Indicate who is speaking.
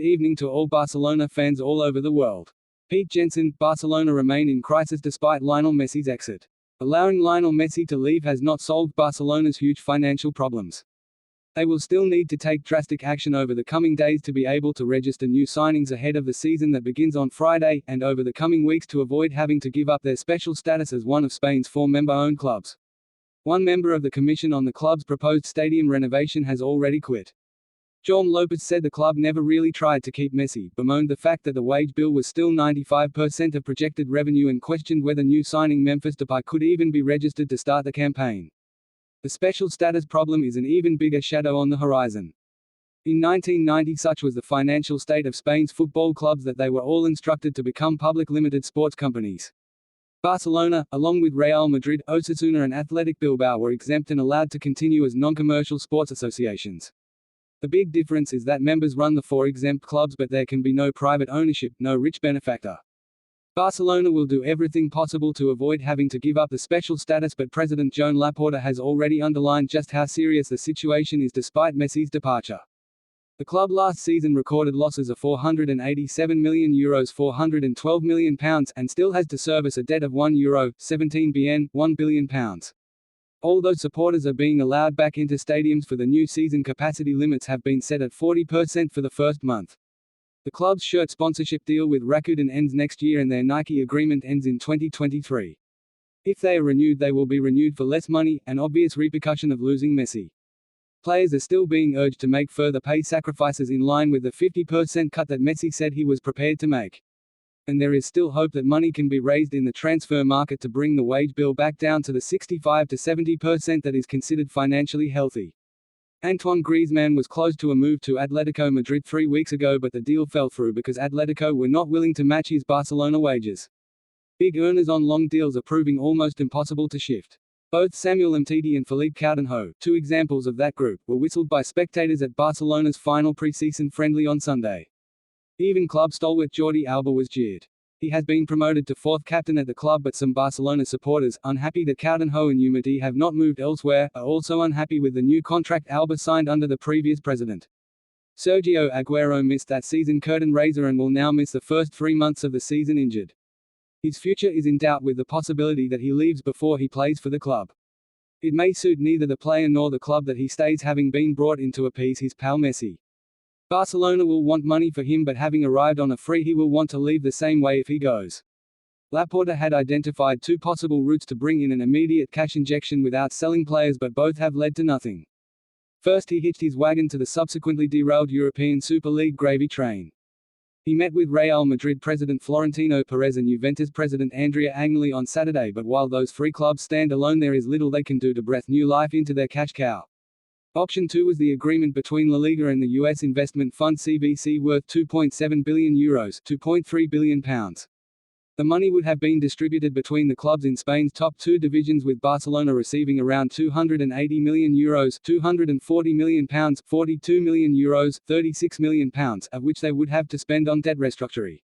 Speaker 1: evening to all Barcelona fans all over the world. Pete Jenson, Barcelona remain in crisis despite Lionel Messi's exit. Allowing Lionel Messi to leave has not solved Barcelona's huge financial problems. They will still need to take drastic action over the coming days to be able to register new signings ahead of the season that begins on Friday, and over the coming weeks to avoid having to give up their special status as one of Spain's 4 member-owned clubs. One member of the commission on the club's proposed stadium renovation has already quit. Jaume Llopis said the club never really tried to keep Messi, bemoaned the fact that the wage bill was still 95% of projected revenue, and questioned whether new signing Memphis Depay could even be registered to start the campaign. The special status problem is an even bigger shadow on the horizon. In 1990, such was the financial state of Spain's football clubs that they were all instructed to become public limited sports companies. Barcelona, along with Real Madrid, Osasuna and Athletic Bilbao, were exempt and allowed to continue as non-commercial sports associations. The big difference is that members run the 4 exempt clubs, but there can be no private ownership, no rich benefactor. Barcelona will do everything possible to avoid having to give up the special status, but President Joan Laporta has already underlined just how serious the situation is despite Messi's departure. The club last season recorded losses of €487 million, £412 million, and still has to service a debt of €17 billion, £1 billion. Although supporters are being allowed back into stadiums for the new season, capacity limits have been set at 40% for the first month. The club's shirt sponsorship deal with Rakuten ends next year, and their Nike agreement ends in 2023. If they are renewed, they will be renewed for less money, an obvious repercussion of losing Messi. Players are still being urged to make further pay sacrifices in line with the 50% cut that Messi said he was prepared to make. And there is still hope that money can be raised in the transfer market to bring the wage bill back down to the 65 to 70% that is considered financially healthy. Antoine Griezmann was close to a move to Atletico Madrid 3 weeks ago, but the deal fell through because Atletico were not willing to match his Barcelona wages. Big earners on long deals are proving almost impossible to shift. Both Samuel Umtiti and Philippe Coutinho, 2 examples of that group, were whistled by spectators at Barcelona's final pre-season friendly on Sunday. Even club stalwart Jordi Alba was jeered. He has been promoted to 4th captain at the club, but some Barcelona supporters, unhappy that Coutinho and Umtiti have not moved elsewhere, are also unhappy with the new contract Alba signed under the previous president. Sergio Aguero missed that season curtain raiser and will now miss the first 3 months of the season injured. His future is in doubt, with the possibility that he leaves before he plays for the club. It may suit neither the player nor the club that he stays, having been brought in to appease his pal Messi. Barcelona will want money for him, but having arrived on a free, he will want to leave the same way if he goes. Laporta had identified 2 possible routes to bring in an immediate cash injection without selling players, but both have led to nothing. First, he hitched his wagon to the subsequently derailed European Super League gravy train. He met with Real Madrid president Florentino Perez and Juventus president Andrea Agnelli on Saturday, but while those 3 clubs stand alone, there is little they can do to breathe new life into their cash cow. Option 2 was the agreement between La Liga and the US investment fund CVC, worth €2.7 billion, £2.3 billion. The money would have been distributed between the clubs in Spain's top 2 divisions, with Barcelona receiving around €280 million, £240 million, €42 million, £36 million, of which they would have to spend on debt restructuring.